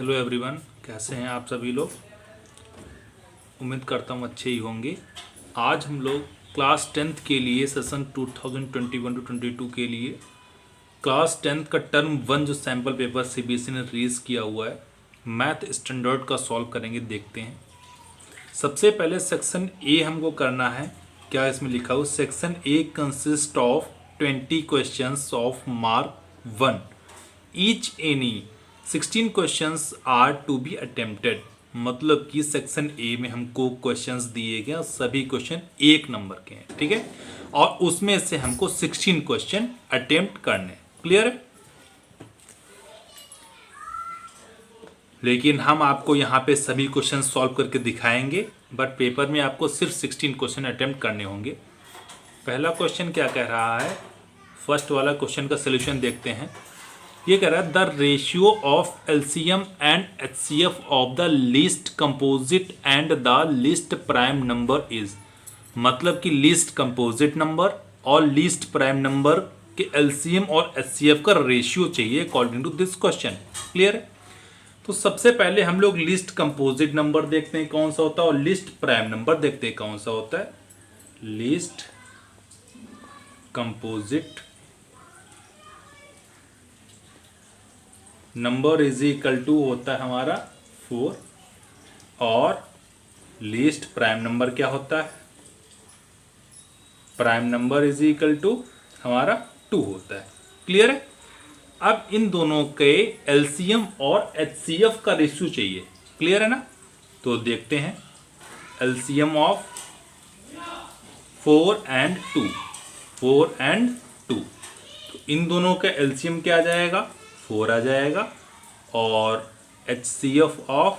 Hello everyone, कैसे हैं आप सभी लोग। उम्मीद करता हूँ अच्छे ही होंगे। आज हम लोग क्लास 10th के लिए सेशन 2021 टू 22 के लिए क्लास 10th का टर्म 1 जो सैम्पल पेपर सीबीएसई ने रिलीज किया हुआ है मैथ स्टैंडर्ड का सॉल्व करेंगे। देखते हैं। सबसे पहले सेक्शन ए हमको करना है। क्या इसमें लिखा हो, section A consist of 20 questions of mark 1 each any 16 questions are to be attempted. मतलब कि सेक्शन ए में हमको क्वेश्चंस दिए गए, सभी क्वेश्चन 1 नंबर के हैं, ठीक है, और उसमें से हमको 16 क्वेश्चन अटेम्प्ट करने। क्लियर है। लेकिन हम आपको यहाँ पे सभी क्वेश्चन सॉल्व करके दिखाएंगे, बट पेपर में आपको सिर्फ 16 क्वेश्चन अटेम्प्ट करने होंगे। पहला क्वेश्चन क्या कह रहा है, फर्स्ट वाला क्वेश्चन का सोल्यूशन देखते हैं। ये कह रहा है the ratio of LCM and HCF of the least composite and the least prime number is. मतलब कि लीस्ट कंपोजिट नंबर और लीस्ट प्राइम नंबर के एलसीएम और एचसीएफ का रेशियो चाहिए according to this question. Clear है। तो सबसे पहले हम लोग लिस्ट कंपोजिट नंबर देखते हैं कौन सा होता है, और लिस्ट प्राइम नंबर देखते हैं कौन सा होता है। Least composite number is equal to होता है हमारा 4, और लिस्ट प्राइम नंबर क्या होता है, prime number is equal to हमारा 2 होता है। क्लियर है। अब इन दोनों के एलसीएम और एचसीएफ का रेशियो चाहिए। क्लियर है ना। तो देखते हैं एलसीएम ऑफ 4 and 2, 4 and 2। तो इन दोनों का एलसीएम क्या आ जाएगा, 4 आ जाएगा, और एचसीएफ ऑफ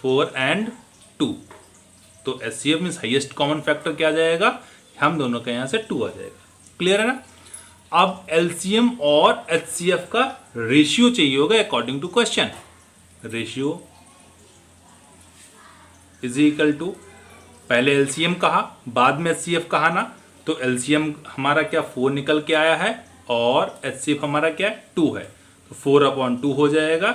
4 and 2। तो HCF means highest common factor क्या आ जाएगा, हम दोनों का यहां से 2 आ जाएगा। क्लियर है ना। अब एलसीएम और एचसीएफ का रेशियो चाहिए होगा according to question. Ratio is equal to, पहले एलसीएम कहा बाद में एचसीएफ कहा ना, तो एलसीएम हमारा क्या 4 निकल के आया है, और एचसीएफ हमारा क्या है 2 है। तो 4/2 हो जाएगा,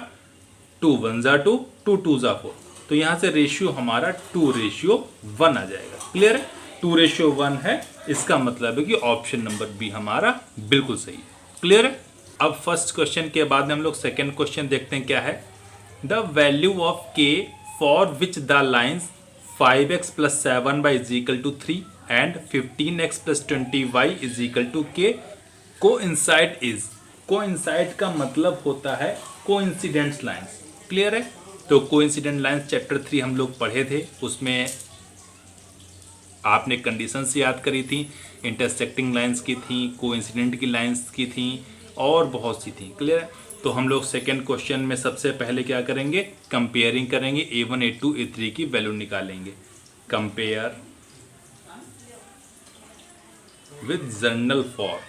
2 1 जा 2, 2 2 जा 4। तो यहां से रेशियो हमारा 2:1 आ जाएगा। क्लियर है। 2:1 है, इसका मतलब है कि ऑप्शन नंबर बी हमारा बिल्कुल सही है। क्लियर है। अब फर्स्ट क्वेश्चन के बाद में हम लोग सेकेंड क्वेश्चन देखते हैं क्या है। द वैल्यू ऑफ के for which the lines 5x + 7y = 3 and 15x + 20y = k coincide is. Coincide का मतलब होता है कोइंसिडेंस लाइन्स। क्लियर है। तो कोइंसिडेंट लाइन्स चैप्टर 3 हम लोग पढ़े थे, उसमें आपने कंडीशंस याद करी थी, इंटरसेक्टिंग लाइंस की थी, कोइंसिडेंट की लाइंस की थी, और बहुत सी थी। क्लियर है। तो हम लोग सेकंड क्वेश्चन में सबसे पहले क्या करेंगे, कंपेयरिंग करेंगे, A1 A2 A3 की वैल्यू निकालेंगे। Compare with general for,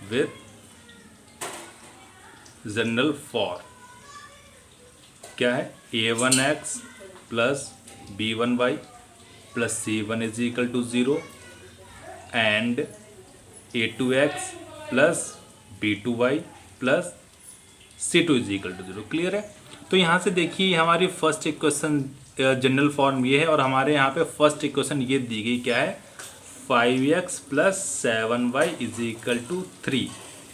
with general for क्या है, A1x + B1y + C1 = 0 and A2x + B2y + C2 = 0। Clear है। तो यहाँ से देखिए हमारी फर्स्ट इक्वेशन जनरल फॉर्म ये है, और हमारे यहाँ पे फर्स्ट इक्वेशन ये दी गई क्या है, 5x + 7y = 3।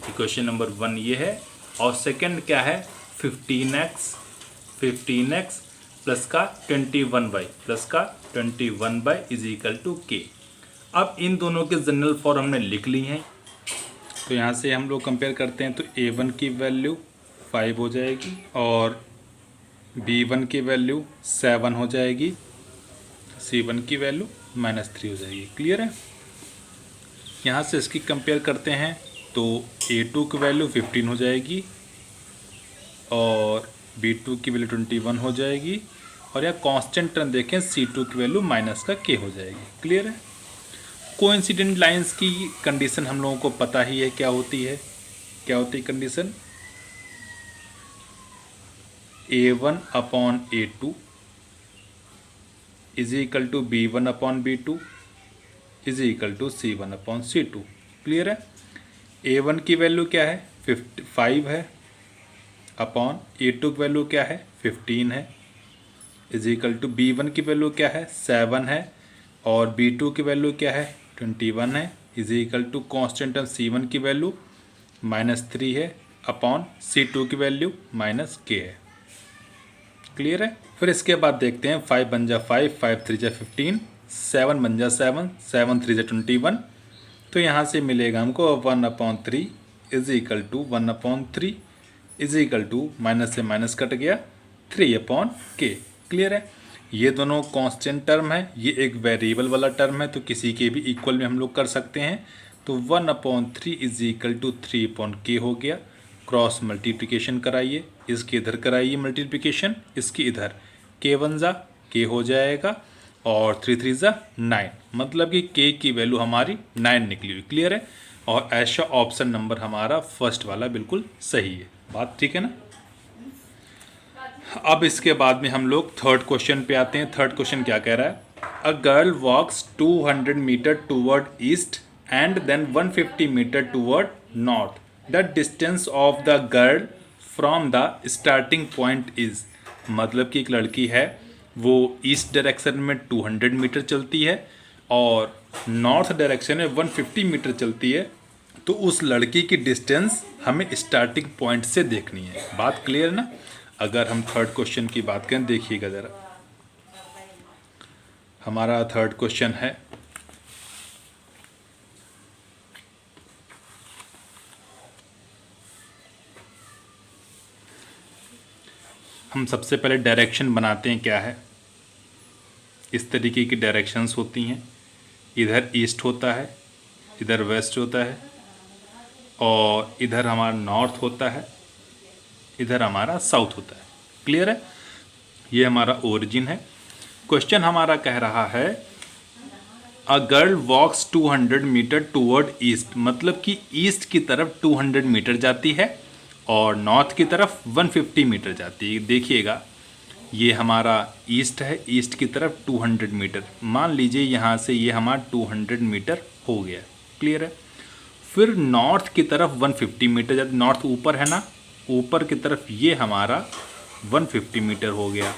इक्वेशन नंबर 1 ये है, और सेकंड क्या है 15x प्लस का 21y प्लस का 21y = k। अब इन दोनों के जनरल फॉर्म हमने लिख ली हैं, तो यहाँ से हम लोग कंपेयर करते हैं। तो A1 की वैल्यू 5 हो जाएगी, और B1 की वैल्यू 7 हो जाएगी, C1 की वैल्यू -3 हो जाएगी। क्लियर है। यहाँ से इसकी कंपेयर करते हैं, तो A2 की वैल्यू 15 हो जाएगी, और B2 की वैल्यू 21 हो जाएगी, और यह कांस्टेंट टर्म देखें C2 की वैल्यू -k हो जाएगी। क्लियर है। कोइंसिडेंट लाइंस की कंडीशन हम लोगों को पता ही है क्या होती है। क्या होती है condition, A1/A2 = B1/B2 = C1/C2। Clear है। A1 की वैल्यू क्या है 5 है, अपॉन A2 की वैल्यू क्या है 15 है, इज इक्वल टू B1 की वैल्यू क्या है 7 है, और B2 की वैल्यू क्या है 21 है, is equal to constant term C1 की वैल्यू -3 है, अपॉन C2 की वैल्यू -K है। क्लियर है। फिर इसके बाद देखते हैं 5 बन जा 5, 5 3 जा 15, 7 बन जा 7, 7 3 जा 21। तो यहाँ से मिलेगा हमको 1/3 is equal to 1/3 is equal to minus से माइनस कट गया 3/K। क्लियर है। ये दोनों कांस्टेंट टर्म है, ये एक वेरिएबल वाला टर्म है, तो किसी के भी इक्वल में हम लोग कर सकते हैं। तो 1/3 इज इक्वल टू 3/K हो गया। क्रॉस मल्टीप्लिकेशन कराइए, इसके इधर कराइए मल्टीप्लिकेशन, इसकी इधर K1 जा K हो जाएगा और 3 3 जा 9, मतलब कि K की वैल्यू हमारी 9 निकली हुई। क्लियर है। और ऐसा ऑप्शन नंबर हमारा फर्स्ट वाला बिल्कुल सही है। बात ठीक है ना। अब इसके बाद में हम लोग थर्ड क्वेश्चन पे आते हैं। थर्ड क्वेश्चन क्या कह रहा है, a girl walks 200 metre toward east and then 150 metre toward north. The distance of the girl from the starting point is, मतलब कि एक लड़की है वो ईस्ट डायरेक्शन में 200 मीटर चलती है और नॉर्थ डायरेक्शन में 150 मीटर चलती है। तो उस लड़की की डिस्टेंस हमें स्टार्टिंग पॉइंट से देखनी है। बात क्लियर ना। अगर हम थर्ड क्वेश्चन की बात करें, देखिएगा ज़रा, हमारा थर्ड क्वेश्चन है हम सबसे पहले डायरेक्शन बनाते हैं। क्या है, इस तरीके की डायरेक्शंस होती हैं। इधर ईस्ट होता है, इधर वेस्ट होता है, और इधर हमारा नॉर्थ होता है, इधर हमारा साउथ होता है। क्लियर है। ये हमारा ओरिजिन है। क्वेश्चन हमारा कह रहा है a girl walks 200 metre toward east, मतलब कि ईस्ट की तरफ 200 मीटर जाती है और नॉर्थ की तरफ 150 मीटर जाती है। देखिएगा, ये हमारा ईस्ट है, ईस्ट की तरफ 200 मीटर, मान लीजिए यहाँ से ये हमारा 200 मीटर हो गया। क्लियर है। फिर नॉर्थ की तरफ 150 मीटर जाती, नॉर्थ ऊपर है ना, ऊपर की तरफ ये हमारा 150 मीटर हो गया।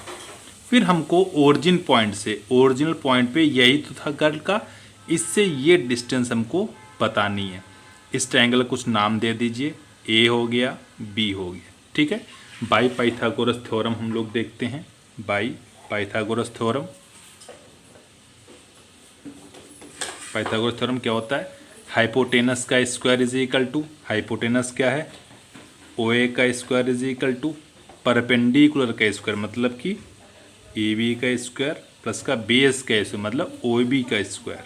फिर हमको ओरिजिन पॉइंट से, ओरिजिनल पॉइंट पे यही तो था गर्ल का, इससे ये डिस्टेंस हमको बतानी है। इस ट्रायंगल कुछ नाम दे दीजिए, ए हो गया, बी हो गया। ठीक है। बाई पाइथागोरस थ्योरम हम लोग देखते हैं। By Pythagoras theorem, Pythagoras theorem क्या होता है, हाइपोटेनस का square is equal to, hypotenuse क्या है, ओ ए का square is equal to perpendicular का स्क्वायर, मतलब कि ए बी का स्क्वायर प्लस का बेस का स्क्वायर, मतलब ओ बी का स्क्वायर।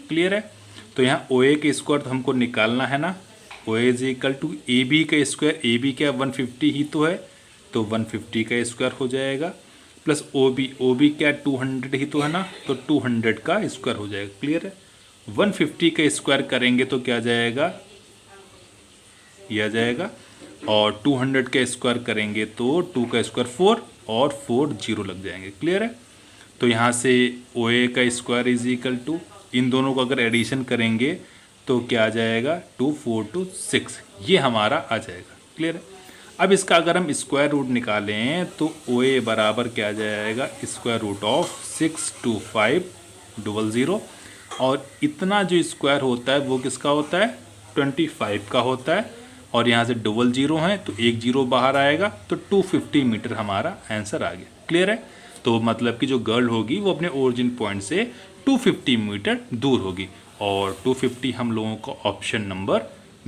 क्लियर है। तो यहाँ ओ ए का स्क्वायर तो हमको निकालना है ना, O A is equal to A B का स्क्वायर, ए बी क्या 150 ही तो है, तो 150 का स्क्वायर हो जाएगा, प्लस ओ बी क्या 200 ही तो है ना, तो 200 का स्क्वायर हो जाएगा। क्लियर है। 150 का स्क्वायर करेंगे तो क्या जाएगा, यह जाएगा, और 200 का स्क्वायर करेंगे तो 2 का स्क्वायर 4 और 4 0 लग जाएंगे। क्लियर है। तो यहाँ से ओ ए का स्क्वायर इज इक्वल टू, इन दोनों को अगर एडिशन करेंगे तो क्या आ जाएगा 2 4 2 6, ये हमारा आ जाएगा। क्लियर है। अब इसका अगर हम स्क्वायर रूट निकालें तो ओ ए बराबर क्या आ जाएगा, स्क्वायर रूट ऑफ 62500, और इतना जो स्क्वायर होता है वो किसका होता है, 25 का होता है, और यहाँ से 00 है तो 1 0 बाहर आएगा, तो 250 मीटर हमारा आंसर आ गया। क्लियर है। तो मतलब कि जो गर्ल होगी वो अपने ओरिजिन पॉइंट से 250 मीटर दूर होगी, और 250 हम लोगों का ऑप्शन नंबर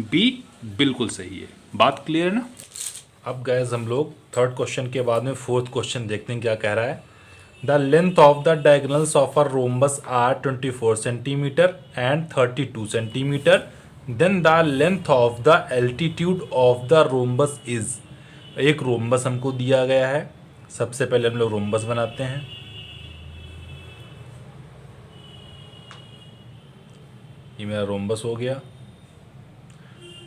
बी बिल्कुल सही है। बात क्लियर है ना। अब गैस हम लोग थर्ड क्वेश्चन के बाद में फोर्थ क्वेश्चन देखते हैं क्या कह रहा है। The length of the diagonals of a rhombus are 24 centimetre and 32 centimetre, then the length of the altitude of the rhombus is. एक रोम्बस हमको दिया गया है। सबसे पहले हम लोग रोम्बस बनाते हैं। ये मेरा रोम्बस हो गया,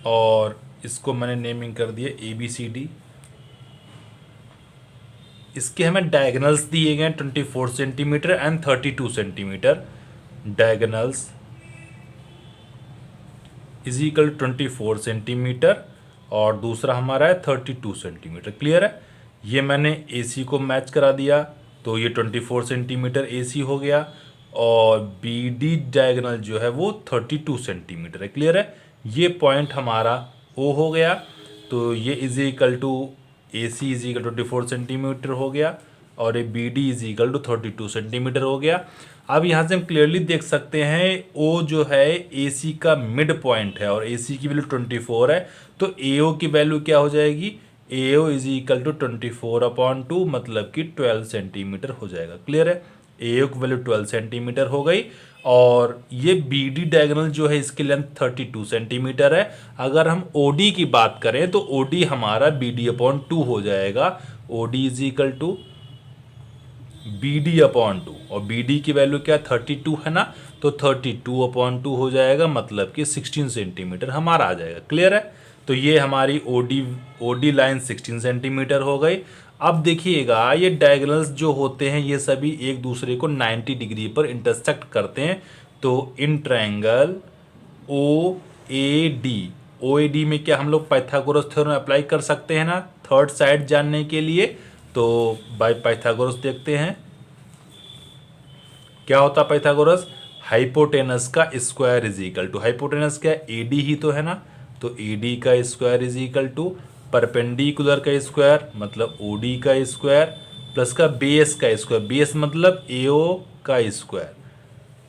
और इसको मैंने नेमिंग कर दिया ABCD। इसके हमें डायगोनल्स दिए गए 24 centimetre and 32 centimetre. Diagonals is equal 24 centimetre और दूसरा हमारा है 32 सेंटीमीटर। क्लियर है। ये मैंने AC को मैच करा दिया तो ये 24 सेंटीमीटर AC हो गया और BD डायगोनल जो है वो 32 सेंटीमीटर है। क्लियर है। ये पॉइंट हमारा O हो गया तो ये is equal to AC is equal 24 centimetre हो गया और ये BD is equal to 32 centimetre हो गया। अब यहाँ से हम क्लियरली देख सकते हैं O जो है AC का मिड पॉइंट है और AC की वैल्यू 24 है तो AO की वैल्यू क्या हो जाएगी, AO इज इक्वल टू 24/2 मतलब कि 12 सेंटीमीटर हो जाएगा। क्लियर है। AO की वैल्यू 12 सेंटीमीटर हो गई और ये BD डायगोनल जो है इसकी लेंथ 32 सेंटीमीटर है। अगर हम OD की बात करें तो OD हमारा BD/2 हो जाएगा। OD is equal to BD/2 और BD की वैल्यू क्या 32 है ना, तो 32/2 हो जाएगा मतलब कि 16 सेंटीमीटर हमारा आ जाएगा। क्लियर है। तो ये हमारी OD लाइन 16 सेंटीमीटर हो गई। अब देखिएगा ये डायगोनल्स जो होते हैं ये सभी एक दूसरे को 90 डिग्री पर इंटरसेक्ट करते हैं। तो इन ट्रायंगल OAD में क्या हम लोग पाइथागोरस थ्योरम अप्लाई कर सकते हैं ना थर्ड साइड जानने के लिए। तो बाय पाइथागोरस देखते हैं क्या होता है पाइथागोरस। हाइपोटेनस का square is equal to, hypotenuse क्या AD ही तो है ना, तो AD का square is equal to perpendicular का स्क्वायर मतलब OD का स्क्वायर प्लस का बेस का स्क्वायर, बेस मतलब AO का स्क्वायर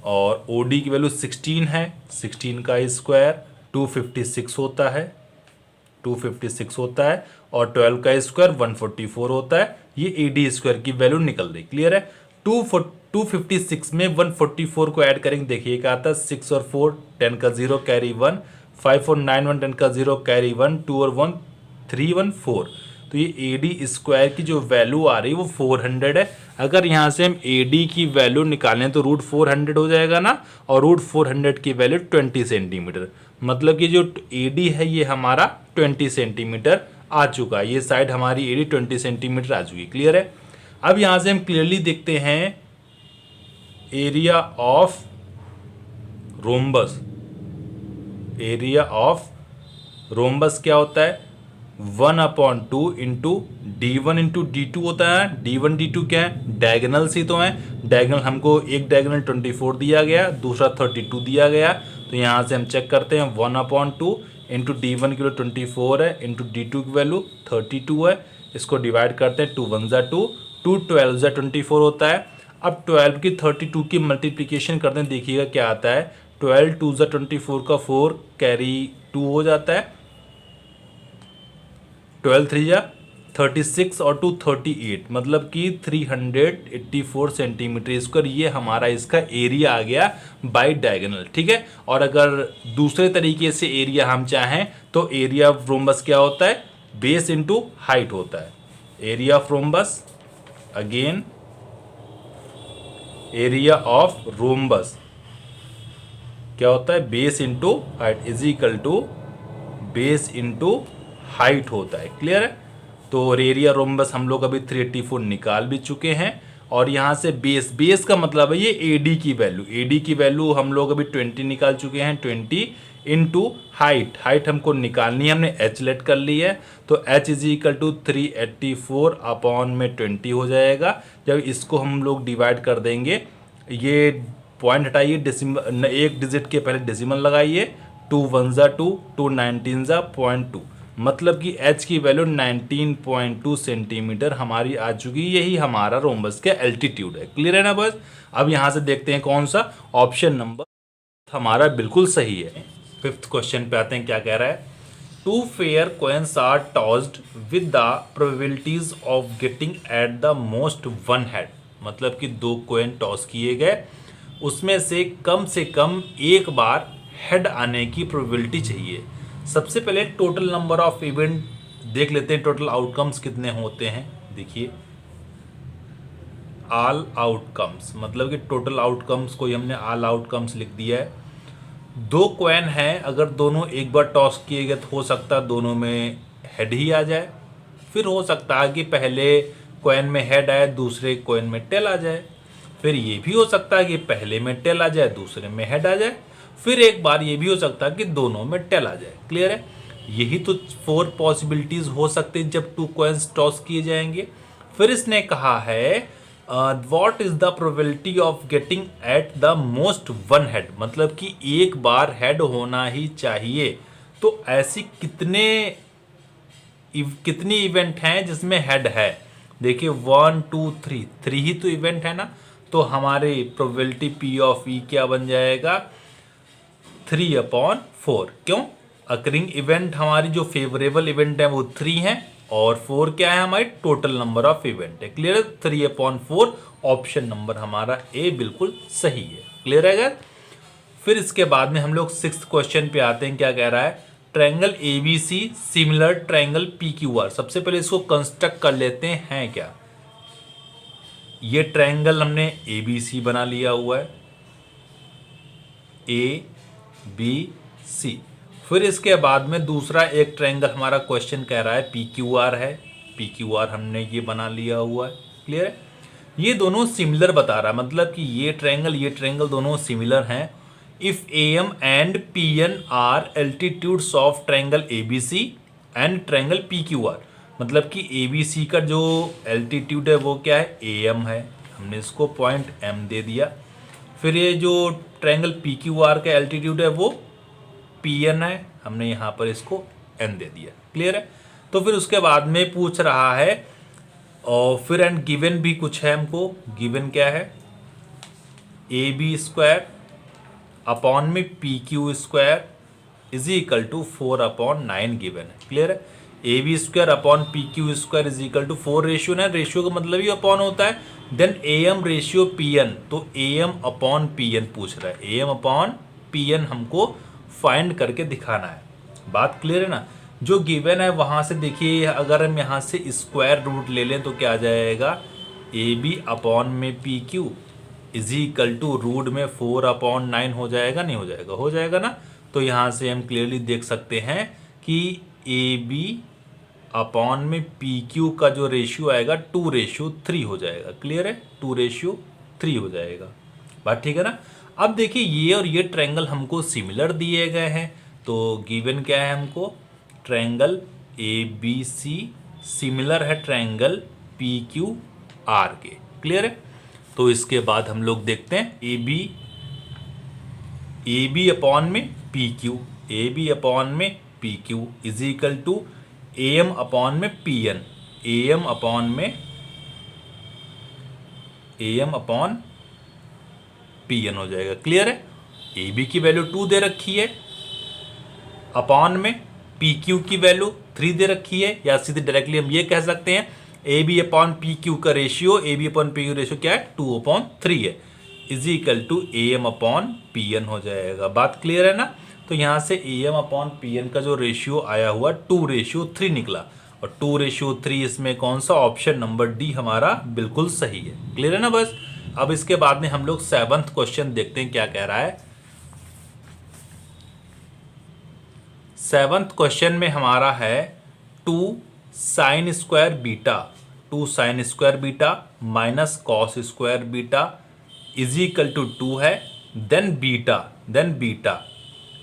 और OD की वैल्यू 16 है, 16 का स्क्वायर 256 होता है, 256 होता है और 12 का स्क्वायर 144 होता है। ये AD स्क्वायर की वैल्यू निकल रही। क्लियर है। 256 में 144 को ऐड करेंगे, देखिए क्या आता है 6 और 4 10 का 0 कैरी 1, 5 और 9 1 10 का 0 कैरी 1, 2 और 1 3 1 4। तो ये AD स्क्वायर की जो वैल्यू आ रही है वो 400 है। अगर यहाँ से हम AD की वैल्यू निकालें तो रूट 400 हो जाएगा ना और रूट 400 की वैल्यू 20 सेंटीमीटर मतलब कि जो AD है ये हमारा 20 सेंटीमीटर आ चुका है। ये साइड हमारी AD 20 सेंटीमीटर आ चुकी। क्लियर है। अब यहाँ से हम क्लियरली देखते हैं area of rhombus. Area of rhombus क्या होता है 1/2 इंटू D1 इंटू D2 होता है। D1 D2 क्या है डायगोनल्स ही तो है। डायगोनल हमको एक डायगोनल 24 दिया गया दूसरा 32 दिया गया तो यहाँ से हम चेक करते हैं 1/2 इंटू D1 की वैल्यू 24 है इंटू D2 की वैल्यू 32 है। इसको डिवाइड करते हैं 2 1 जा 2 2 12 जा 24 होता है। अब 12 की 32 की मल्टीप्लिकेशन करते हैं, देखिएगा क्या आता है 12 2 जा 24 का 4 कैरी 2 हो जाता है, 12 3 जा 36 और 2 38 मतलब कि 384 सेंटीमीटर स्क्वायर ये हमारा इसका एरिया आ गया बाय डायगोनल। ठीक है। और अगर दूसरे तरीके से एरिया हम चाहें तो एरिया ऑफ रोम्बस क्या होता है बेस इंटू हाइट होता है। Area of rhombus again area of rhombus क्या होता है base into height is equal to base into height होता है। क्लियर है। तो एरिया रोम्बस हम लोग अभी 384 निकाल भी चुके हैं और यहाँ से बेस का मतलब है ये AD की वैल्यू, AD की वैल्यू हम लोग अभी 20 निकाल चुके हैं 20 इंटू हाइट हमको निकालनी है, हमने H लेट कर ली है तो H इज इक्वल टू 384/20 हो जाएगा। जब इसको हम लोग डिवाइड कर देंगे ये पॉइंट हटाइए डेसिमल एक डिजिट के पहले डेसिमल लगाइए 2 1 जा 2 2 19 जा 0.2 मतलब कि H की वैल्यू 19.2 सेंटीमीटर हमारी आ चुकी। यही हमारा रोम्बस का एल्टीट्यूड है। क्लियर है ना बस। अब यहाँ से देखते हैं कौन सा ऑप्शन नंबर हमारा बिल्कुल सही है। 5th क्वेश्चन पे आते हैं क्या कह रहा है 2 fair coins are tossed with the probabilities of getting at the most 1 head मतलब कि 2 कोइन टॉस किए गए उसमें से कम एक बार हेड आने की प्रोबेबिलिटी चाहिए। सबसे पहले टोटल नंबर ऑफ इवेंट देख लेते हैं, टोटल आउटकम्स कितने होते हैं। देखिए ऑल आउटकम्स मतलब कि टोटल आउटकम्स को हमने ऑल आउटकम्स लिख दिया है। 2 कॉइन हैं अगर दोनों एक बार टॉस किए गए तो हो सकता है दोनों में हेड ही आ जाए, फिर हो सकता है कि पहले कॉइन में हेड आए दूसरे कॉइन में टेल आ जाए, फिर ये भी हो सकता है कि पहले में टेल आ जाए दूसरे में हेड आ जाए, फिर एक बार ये भी हो सकता है कि दोनों में टेल आ जाए। क्लियर है। यही तो 4 पॉसिबिलिटीज हो सकते हैं जब 2 कॉइन्स टॉस किए जाएंगे। फिर इसने कहा है what is the probability of getting at the most one head, मतलब कि एक बार हेड होना ही चाहिए। तो ऐसी कितनी इवेंट हैं जिसमें हेड है? देखिए 1 2 3, 3 ही तो इवेंट है ना। तो हमारे प्रोबेबिलिटी पी ऑफ ई क्या बन जाएगा? 3/4। क्यों? अकरिंग इवेंट हमारी जो फेवरेबल इवेंट है वो 3 है और 4 क्या है? हमारी टोटल नंबर ऑफ इवेंट है। क्लियर है? 3/4 ऑप्शन नंबर हमारा ए बिल्कुल सही है। क्लियर है अगर? फिर इसके बाद में हम लोग 6th क्वेश्चन पे आते हैं। क्या कह रहा है? Triangle ABC similar triangle PQR. सबसे पहले इसको कंस्ट्रक्ट कर लेते हैं क्या। ये ट्रायंगल हमने एबीसी बना लिया हुआ है, ए बी सी। फिर इसके बाद में दूसरा एक ट्रायंगल हमारा क्वेश्चन कह रहा है पीक्यूआर है, पीक्यूआर हमने ये बना लिया हुआ है। क्लियर है? ये दोनों सिमिलर बता रहा है, मतलब कि ये ट्रायंगल दोनों सिमिलर हैं। If M and P N are altitudes of triangle ABC and triangle PQR, मतलब कि एबीसी का जो एल्टीट्यूड है वो क्या है? एम है, हमने इसको पॉइंट एम दे दिया। फिर ये जो ट्रायंगल पीक्यूआर का एल्टीट्यूड है वो पी एन है, हमने यहाँ पर इसको एन दे दिया। क्लियर है? तो फिर उसके बाद में पूछ रहा है और फिर एंड गिवन भी कुछ है हमको। गिवन क्या है? ए बी स्क्वायर अपॉन में P Q square is equal to 4/9 given है। क्लियर है? A B square upon P Q square is equal to 4 ratio है, रेशियो का मतलब ही अपॉन होता है। Then A M ratio P N, तो A M upon P N पूछ रहा है। A M upon P N हमको फाइंड करके दिखाना है। बात क्लियर है ना? जो गिवन है वहां से देखिए, अगर हम यहाँ से स्क्वायर रूट ले लें तो क्या आ जाएगा? ए बी अपॉन में P Q is equal to root में 4/9 हो जाएगा, नहीं हो जाएगा? हो जाएगा ना। तो यहाँ से हम क्लियरली देख सकते हैं कि ए बी अपॉन में पी क्यू का जो रेशियो आएगा 2:3 हो जाएगा। क्लियर है? 2:3 हो जाएगा। बात ठीक है ना? अब देखिए ये और ये ट्रायंगल हमको सिमिलर दिए गए हैं, तो गिवन क्या है हमको? Triangle A B C similar है ट्रायंगल पी क्यू आर के। क्लियर है? तो इसके बाद हम लोग देखते हैं ए बी अपॉन में P Q, A B upon में P Q is equal to A M upon में P N, A M upon P N हो जाएगा। क्लियर है? ए बी की वैल्यू 2 दे रखी है, अपॉन में पी क्यू की वैल्यू 3 दे रखी है, या सीधे डायरेक्टली हम ये कह सकते हैं A B upon P Q का ratio, A B upon P Q ratio क्या है? 2/3 है, is equal to A M upon P N हो जाएगा। बात क्लियर है ना? तो यहाँ से A M upon P N का जो रेशियो आया हुआ 2:3 निकला, और 2:3 इसमें कौन सा? ऑप्शन नंबर डी हमारा बिल्कुल सही है। क्लियर है ना? बस अब इसके बाद में हम लोग 7th क्वेश्चन देखते हैं क्या कह रहा है। 7th क्वेश्चन में हमारा है 2 sin square beta minus cos square beta is equal to 2 है। देन बीटा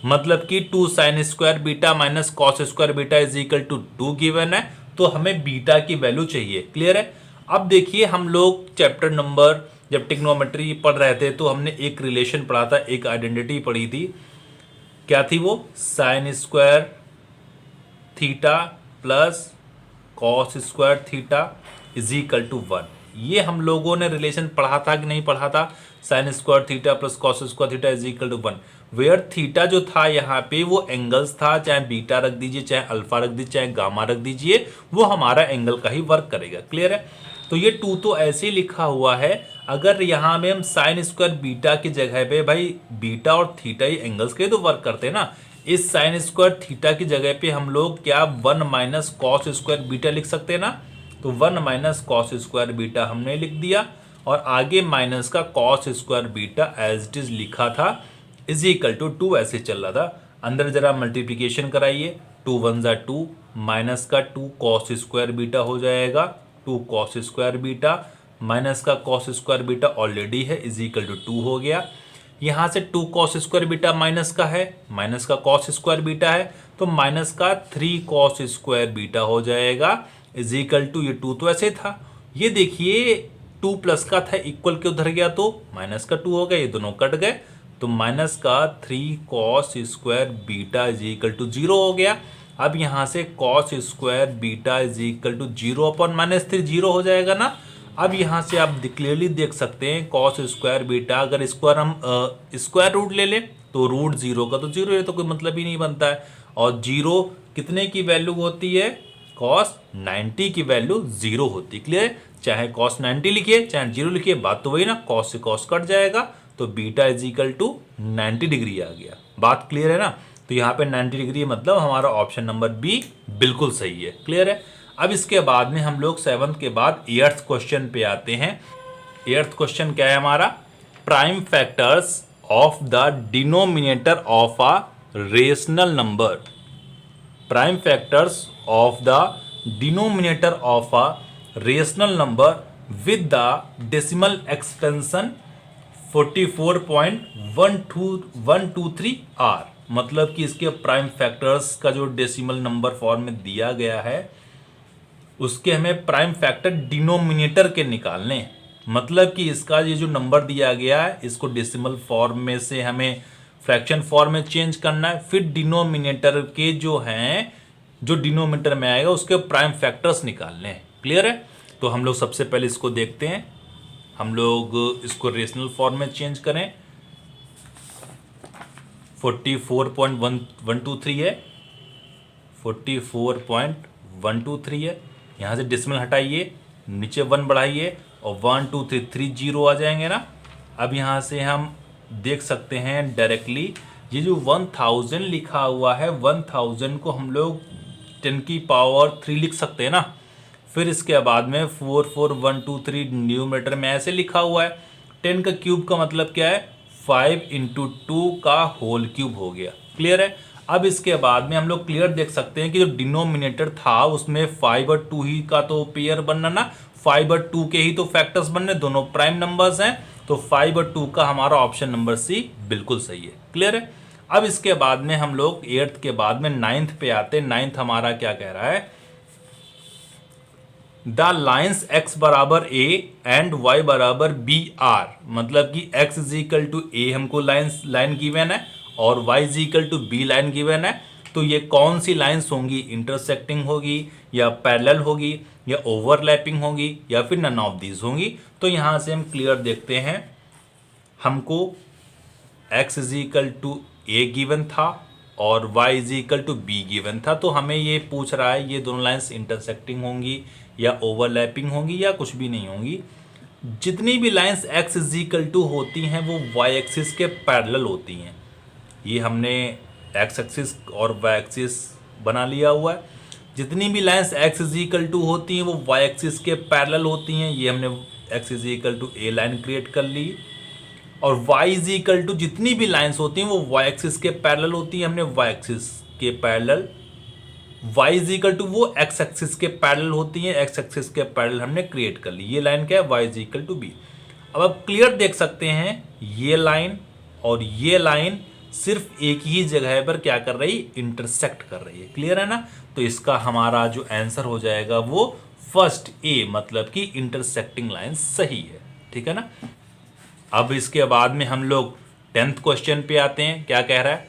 मतलब कि 2 sin square beta minus cos square beta is equal to 2 given है, तो हमें बीटा की वैल्यू चाहिए। क्लियर है? अब देखिए हम लोग चैप्टर नंबर जब ट्रिग्नोमेट्री पढ़ रहे थे तो हमने एक रिलेशन पढ़ा था, एक आइडेंटिटी पढ़ी थी। क्या थी वो? Sine square theta plus cos square theta is equal to 1। ये हम लोगों ने रिलेशन पढ़ा था कि नहीं पढ़ा था? Sine square theta plus cos square theta is equal to 1, where theta जो था यहाँ पे वो एंगल्स था, चाहे बीटा रख दीजिए, चाहे अल्फा रख दीजिए, चाहे गामा रख दीजिए, वो हमारा एंगल का ही वर्क करेगा। क्लियर है? तो ये 2 तो ऐसे ही लिखा हुआ है। अगर यहाँ में हम साइन स्क्वायर बीटा की जगह पे, भाई बीटा और थीटा ही एंगल्स के तो वर्क करते हैं ना, इस साइन स्क्वायर थीटा की जगह पे हम लोग क्या 1 माइनस कॉस स्क्वायर बीटा लिख सकते हैं ना। तो 1 माइनस कॉस स्क्वायर बीटा हमने लिख दिया, और आगे माइनस का cos square beta as it is लिखा था, इज इक्वल टू 2 ऐसे चल रहा था। अंदर जरा मल्टीप्लीकेशन कराइए, 2 1 जा 2, माइनस का 2 कॉस स्क्वायर बीटा हो जाएगा, 2 कॉस स्क्वायर बीटा माइनस का कॉस स्क्वायर बीटा ऑलरेडी है, इज इक्वल टू 2 हो गया। यहाँ से 2 कॉस स्क्वायर बीटा माइनस का है, माइनस का कॉस स्क्वायर बीटा है, तो माइनस का 3 कॉस स्क्वायर बीटा हो जाएगा इज इक्वल टू, ये 2 तो ऐसे था, ये देखिए 2 प्लस का था इक्वल के उधर गया तो माइनस का 2 हो गया, ये दोनों कट गए तो माइनस का 3 cos square beta is equal to 0 हो गया। अब यहाँ से cos square beta is equal to 0 upon minus 3 0 हो जाएगा ना। अब यहाँ से आप क्लियरली देख सकते हैं कॉस स्क्वायर बीटा, अगर स्क्वायर हम स्क्वायर रूट ले लें तो रूट 0 का तो 0 है, तो कोई मतलब ही नहीं बनता है। और 0 कितने की वैल्यू होती है, कॉस 90 की वैल्यू 0 होती है। क्लियर, चाहे कॉस 90 लिखिए चाहे 0 लिखिए, बात तो वही ना, कॉस से कॉस कट जाएगा तो beta is equal to 90 degree आ गया। बात क्लियर है ना। तो यहाँ पे 90 डिग्री मतलब हमारा ऑप्शन नंबर बी बिल्कुल सही है। क्लियर है। अब इसके बाद में हम लोग 7th के बाद 8th क्वेश्चन पे आते हैं। 8th क्वेश्चन क्या है हमारा, prime factors of the denominator of a rational number. Prime factors of the denominator of a rational number with the decimal expansion 44.123 are. मतलब कि इसके प्राइम फैक्टर्स का जो डेसिमल नंबर फॉर्म में दिया गया है उसके हमें प्राइम फैक्टर डिनोमिनेटर के निकालने हैं। मतलब कि इसका ये जो नंबर दिया गया है इसको डेसिमल फॉर्म में से हमें फ्रैक्शन फॉर्म में चेंज करना है, फिर डिनोमिनेटर के जो हैं, जो डिनोमिनेटर में आएगा उसके प्राइम फैक्टर्स निकालने हैं। क्लियर है। तो हम लोग सबसे पहले इसको देखते हैं, हम लोग इसको रेशनल फॉर्म में चेंज करें। 44.123 है, 44.123 है, यहाँ से डेसिमल हटाइए, नीचे 1 बढ़ाइए और 1 2 3 3 0 आ जाएंगे ना। अब यहाँ से हम देख सकते हैं डायरेक्टली ये जो 1000 लिखा हुआ है 1000 को हम लोग 10 की पावर 3 लिख सकते हैं ना। फिर इसके बाद में 44123 न्यूमरेटर में ऐसे लिखा हुआ है। 10 का क्यूब का मतलब क्या है, 5 × 2 का होल क्यूब हो गया। क्लियर है। अब इसके बाद में हम लोग क्लियर देख सकते हैं कि जो डिनोमिनेटर था उसमें 5 और 2 ही का तो पेयर बनना ना, 5 और 2 के ही तो फैक्टर्स बनने, दोनों प्राइम नंबर्स हैं, तो 5 और 2 का हमारा ऑप्शन नंबर सी बिल्कुल सही है। क्लियर है। अब इसके बाद में हम लोग 8th के बाद में 9th पे आते हैं। 9th हमारा क्या कह रहा है, द लाइन्स x बराबर a एंड y बराबर b आर। मतलब कि x is equal to a हमको लाइन गिवन है और y is equal to b line given है। तो ये कौन सी लाइन्स होंगी, इंटरसेक्टिंग होगी या पैरेलल होगी या ओवरलैपिंग होगी या फिर नन ऑफ दीज होंगी। तो यहाँ से हम क्लियर देखते हैं, हमको x is equal to a given था और y is equal to b given था। तो हमें ये पूछ रहा है ये दोनों लाइन्स इंटरसेक्टिंग होंगी या ओवरलैपिंग होंगी या कुछ भी नहीं होंगी। जितनी भी lines x is equal to होती हैं वो y एक्सिस के पैरेलल होती हैं। ये हमने x एक्सिस और y एक्सिस बना लिया हुआ है। जितनी भी lines x is equal to होती हैं वो y एक्सिस के पैरेलल होती हैं। ये हमने x is equal to a line create कर ली। और y इज इक्वल टू जितनी भी लाइन्स होती हैं वो y एक्सिस के पैरेलल होती हैं, हमने y एक्सिस के parallel. y is equal to वो x एक्सिस के पैरेलल होती हैं, x एक्सिस के पैरेलल हमने क्रिएट कर ली। ये लाइन क्या है, y is equal to b। अब आप क्लियर देख सकते हैं ये लाइन और ये लाइन सिर्फ एक ही जगह पर क्या कर रही, इंटरसेक्ट कर रही है। क्लियर है ना। तो इसका हमारा जो आंसर हो जाएगा वो फर्स्ट ए, मतलब कि इंटरसेक्टिंग लाइन सही है। ठीक है ना। अब इसके बाद में हम लोग 10th क्वेश्चन पे आते हैं। क्या कह रहा है,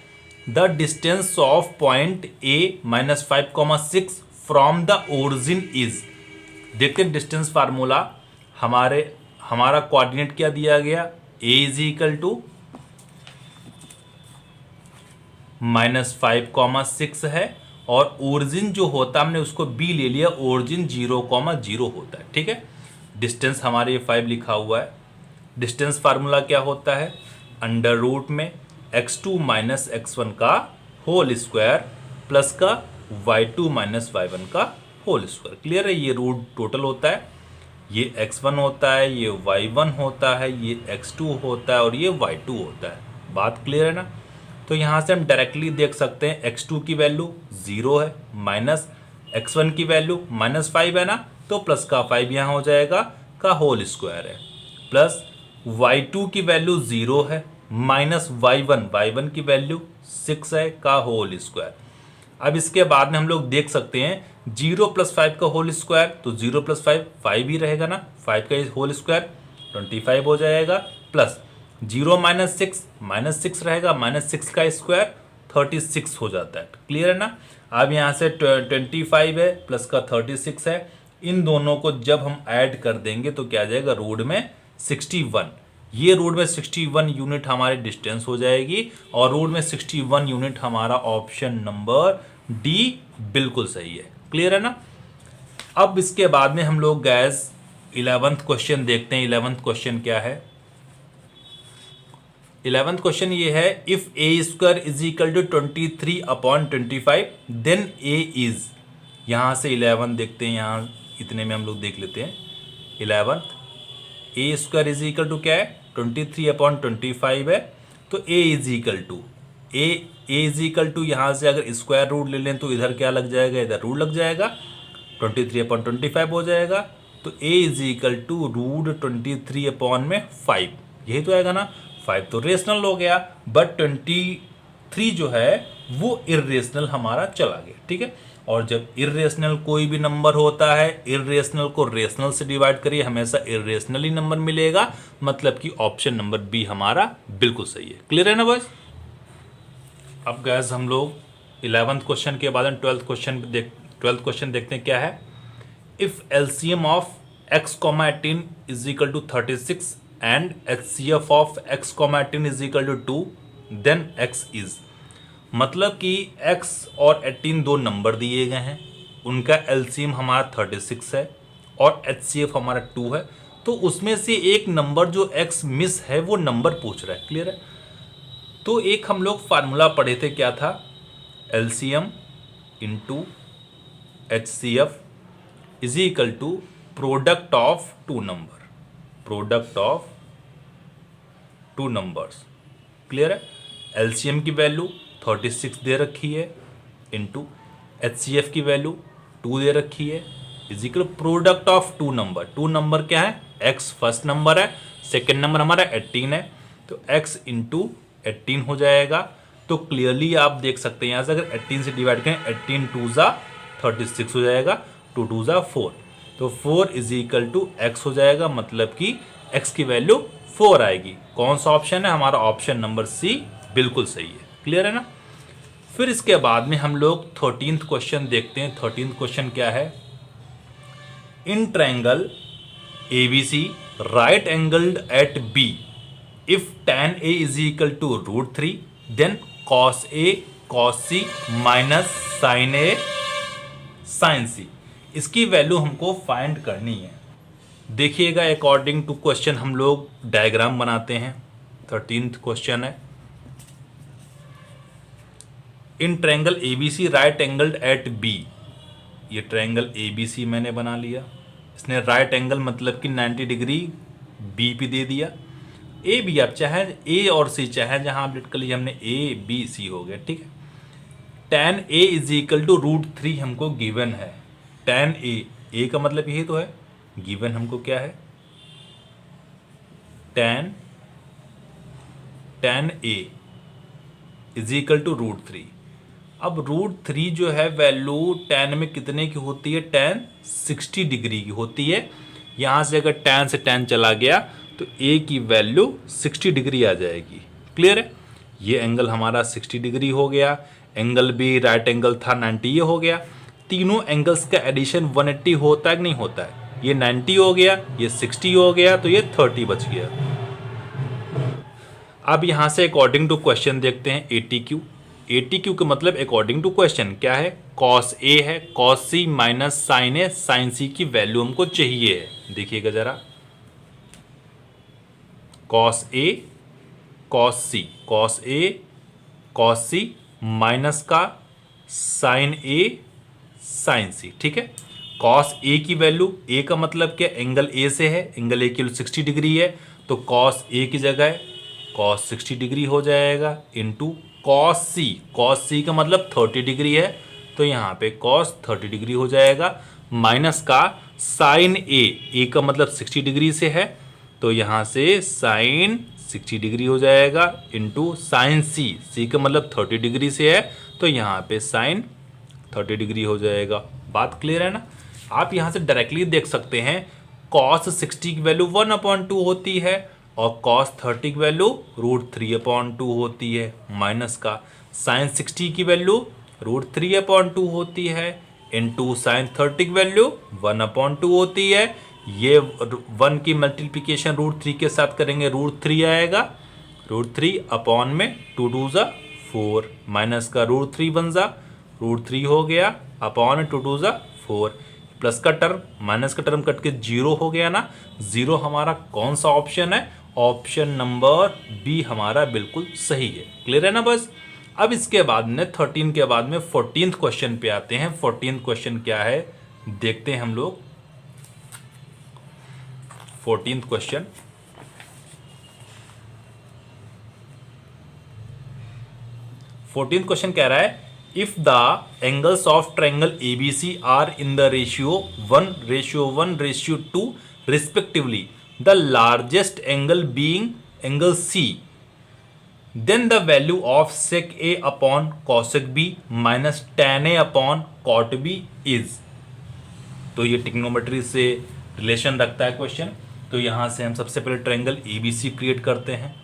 the distance of point a -5,6 from the origin is. देखते हैं डिस्टेंस फार्मूला, हमारा कोऑर्डिनेट क्या दिया गया, a इज इक्वल टू -5,6 है और ओरिजिन जो होता है हमने उसको b ले लिया, ओरिजिन 0,0 होता है। ठीक है। डिस्टेंस हमारे 5 लिखा हुआ है। डिस्टेंस फार्मूला क्या होता है, अंडर रूट में x2 माइनस x1 का होल स्क्वायर प्लस का y2 माइनस y1 का होल स्क्वायर। क्लियर है। ये रूट टोटल होता है, ये x1 होता है, ये y1 होता है, ये x2 होता है और ये y2 होता है। बात क्लियर है ना। तो यहाँ से हम डायरेक्टली देख सकते हैं x2 की वैल्यू 0 है, माइनस x1 की वैल्यू -5 है ना, तो प्लस का 5 यहाँ हो जाएगा का होल स्क्वायर है, प्लस y2 की वैल्यू 0 है, माइनस y1 की वैल्यू 6 है का होल स्क्वायर। अब इसके बाद में हम लोग देख सकते हैं 0 + 5 का होल स्क्वायर, तो 0 + 5 5 ही रहेगा ना, 5 का होल स्क्वायर 25 हो जाएगा, प्लस 0 - 6 रहेगा, -6 का स्क्वायर 36 हो जाता है। क्लियर है ना। अब यहाँ से 25 है प्लस का 36 है, इन दोनों को जब हम ऐड कर देंगे तो क्या आ जाएगा, रोड में 61। ये रोड में 61 यूनिट हमारी डिस्टेंस हो जाएगी और रोड में 61 यूनिट हमारा ऑप्शन नंबर डी बिल्कुल सही है। क्लियर है ना। अब इसके बाद में हम लोग गैस 11th क्वेश्चन देखते हैं। 11th क्वेश्चन क्या है। 11th क्वेश्चन ये है, if a² = 23/25 then a is. यहां से 11 देखते हैं, यहां इतने में हम लोग देख लेते हैं। 11th a² = क्या है, 23/25 है, तो a = यहां से अगर स्क्वायर रूट ले लें तो इधर क्या लग जाएगा, इधर रूट लग जाएगा, 23/25 हो जाएगा, तो a = √23/5, यही तो आएगा ना। 5 तो रेशनल हो गया, बट 23 जो है वो इर्रेशनल हमारा चला गया। ठीक है, और जब इर्रेशनल कोई भी नंबर होता है, इर्रेशनल को रेशनल से डिवाइड करिए, हमेशा इर्रेशनल ही नंबर मिलेगा, मतलब कि ऑप्शन नंबर बी हमारा बिल्कुल सही है। क्लियर है ना बॉयज। अब गैस हम लोग 11th क्वेश्चन के बाद 12th क्वेश्चन देखते हैं क्या है। If LCM of x, 18 = 36 and HCF of x, 18 = 2 then x is. मतलब कि x और 18 दो नंबर दिए गए हैं, उनका एलसीएम हमारा 36 है और HCF हमारा 2 है, तो उसमें से एक नंबर जो x मिस है वो नंबर पूछ रहा है। क्लियर है। तो एक हम लोग फार्मूला पढ़े थे, क्या था, LCM into HCF is equal to product of two numbers. Clear है। एलसीएम की वैल्यू 36 दे रखी है, इंटू HCF की वैल्यू 2 दे रखी है, is equal product of two number क्या है, x फर्स्ट नंबर है, सेकेंड नंबर हमारा 18 है, तो x इंटू 18 हो जाएगा। तो क्लियरली आप देख सकते हैं यहाँ से अगर 18 से डिवाइड करें, 18 2 ज़ा 36 हो जाएगा, 2 2 ज़ा 4, तो 4 इज इक्वल टू x हो जाएगा, मतलब कि x की वैल्यू 4 आएगी। कौन सा ऑप्शन है हमारा, ऑप्शन नंबर सी बिल्कुल सही है। क्लियर है ना। फिर इसके बाद में हम लोग 13th क्वेश्चन देखते हैं। 13th क्वेश्चन क्या है, in triangle ABC right angled at B if tan A is equal to √3 then cos A cos C minus sin A sin C। इसकी वैल्यू हमको फाइंड करनी है। देखिएगा अकॉर्डिंग टू क्वेश्चन हम लोग डायग्राम बनाते हैं। 13th क्वेश्चन है, in triangle ABC right angled at B। ये ट्रायंगल ABC मैंने बना लिया, इसने राइट एंगल मतलब कि 90 डिग्री B पे दे दिया। A भी आप चाहे A और C चाहे जहां आप लिट कर लिए, हमने A B C हो गया। ठीक है। tan A is equal to √3 हमको गिवन है। tan A का मतलब यही तो है, गिवन हमको क्या है, tan A is equal to √3। अब √3 जो है वैल्यू tan में कितने की होती है, tan 60 डिग्री की होती है। यहाँ से अगर tan से tan चला गया तो A की वैल्यू 60 डिग्री आ जाएगी। क्लियर है। ये एंगल हमारा 60 डिग्री हो गया, एंगल भी राइट एंगल था 90, ये हो गया। तीनों एंगल्स का एडिशन 180 होता है कि नहीं होता है, ये 90 हो गया, ये 60 हो गया, तो ये 30 बच गया। अब यहाँ से अकॉर्डिंग टू क्वेश्चन देखते हैं ATQ। ATQ का मतलब अकॉर्डिंग टू क्वेश्चन क्या है, cos A है, cos C minus sin A sin C की वैल्यू हमको चाहिए है। देखिएगा जरा, cos A cos C minus का sin A sin C। ठीक है। cos A की वैल्यू, A का मतलब क्या, एंगल A से है, एंगल A की वैल्यू 60 डिग्री है, तो cos A की जगह cos 60 डिग्री हो जाएगा, इंटू cos C का मतलब 30 डिग्री है, तो यहाँ पे cos 30 डिग्री हो जाएगा, माइनस का sin A का मतलब 60 डिग्री से है, तो यहाँ से sin 60 डिग्री हो जाएगा, इंटू sin C का मतलब 30 डिग्री से है, तो यहाँ पे sin 30 डिग्री हो जाएगा। बात क्लियर है ना। आप यहाँ से डायरेक्टली देख सकते हैं cos 60 की वैल्यू 1/2 होती है और cos 30 की वैल्यू √3/2 होती है, माइनस का sin 60 की वैल्यू √3/2 होती है, इनटू sin 30 की वैल्यू 1/2 होती है। ये 1 की मल्टीप्लिकेशन √3 के साथ करेंगे √3 आएगा, √3 अपॉन में 2 2 ज़ा 4, माइनस का √3 बन जा √3 हो गया, अपॉन 2 2 ज़ा 4, प्लस का टर्म माइनस का टर्म कट के 0 हो गया ना। 0 हमारा कौन सा ऑप्शन है? ऑप्शन नंबर बी हमारा बिल्कुल सही है। क्लियर है ना बस। अब इसके बाद में 13 के बाद में 14th क्वेश्चन पे आते हैं। 14th क्वेश्चन क्या है देखते हैं हम लोग। 14th क्वेश्चन, कह रहा है if the angles of triangle ABC are in the ratio 1:1:2 respectively, the largest angle being angle C, then the value of sec A upon cosec B minus tan A upon cot B is। तो ये trigonometry से relation रखता है question. तो यहां से हम सबसे पहले ट्रायंगल ABC क्रिएट करते हैं।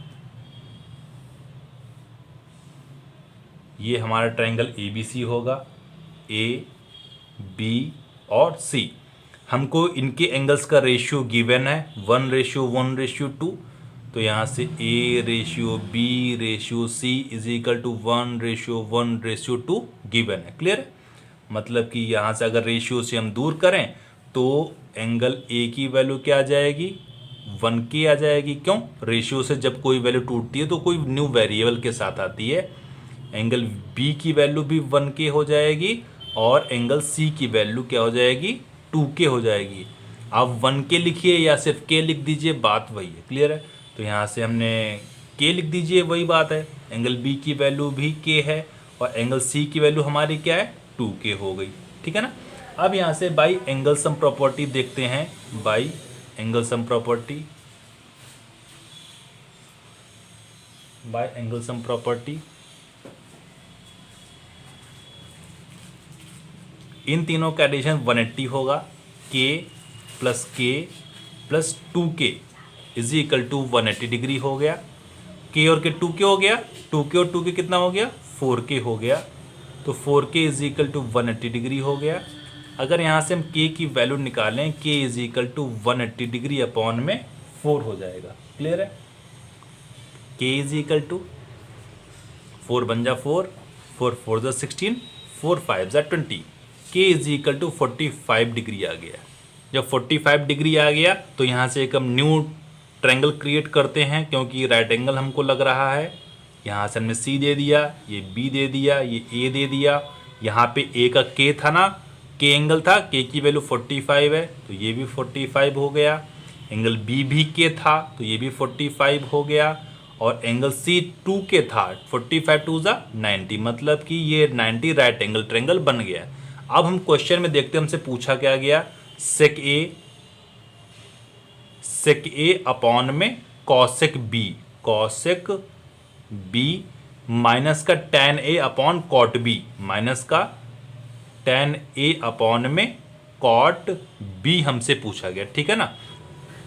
ये हमारा ट्रायंगल ABC होगा, A, B और C। हमको इनके एंगल्स का रेशियो गिवन है 1:1:2। तो यहाँ से A:B:C is equal to 1:1:2 given है। क्लियर है। मतलब कि यहाँ से अगर रेशियो से हम दूर करें तो एंगल A की वैल्यू क्या आ जाएगी? 1 की आ जाएगी। क्यों? रेशियो से जब कोई वैल्यू टूटती है तो कोई न्यू वेरिएबल के साथ आती है। एंगल B की वैल्यू भी 1K हो जाएगी और एंगल C की वैल्यू क्या हो जाएगी? 2K हो जाएगी। आप 1K लिखिए या सिर्फ K लिख दीजिए, बात वही है। क्लियर है। तो यहाँ से हमने K लिख दीजिए, वही बात है। एंगल B की वैल्यू भी K है और एंगल C की वैल्यू हमारी क्या है? 2K हो गई। ठीक है ना। अब यहाँ से बाई एंगल सम प्रॉपर्टी देखते हैं। By angle sum property, by angle sum property इन तीनों का एडिशन 180 होगा। K plus K plus 2K is equal to 180 degree हो गया। K और K 2K हो गया, 2K और 2K कितना हो गया? 4K हो गया। तो 4K is equal to 180 degree हो गया। अगर यहाँ से हम K की वैल्यू निकालें, K is equal to 180 degree upon में 4 हो जाएगा। क्लियर है। K इज इक्वल टू 4 बन जा 4, 4 4 जा 16, 4 5 जा 20। K is equal to 45 degree आ गया। जब 45 डिग्री आ गया तो यहाँ से एक हम न्यू ट्रायंगल क्रिएट करते हैं, क्योंकि राइट एंगल हमको लग रहा है। यहाँ से हमने C दे दिया, ये B दे दिया, ये A दे दिया। यहाँ पे A का K था ना, K एंगल था, K की वैल्यू 45 है तो ये भी 45 हो गया। एंगल B भी K था तो ये भी 45 हो गया। और एंगल C 2K था, 45 2 जा 90, मतलब कि ये 90 राइट एंगल ट्रायंगल बन गया। अब हम क्वेश्चन में देखते हैं, हमसे पूछा क्या गया? सेक ए अपॉन में कॉसेक बी माइनस का tan A अपॉन कॉट बी, माइनस का tan A अपॉन में कॉट बी हमसे पूछा गया। ठीक है ना।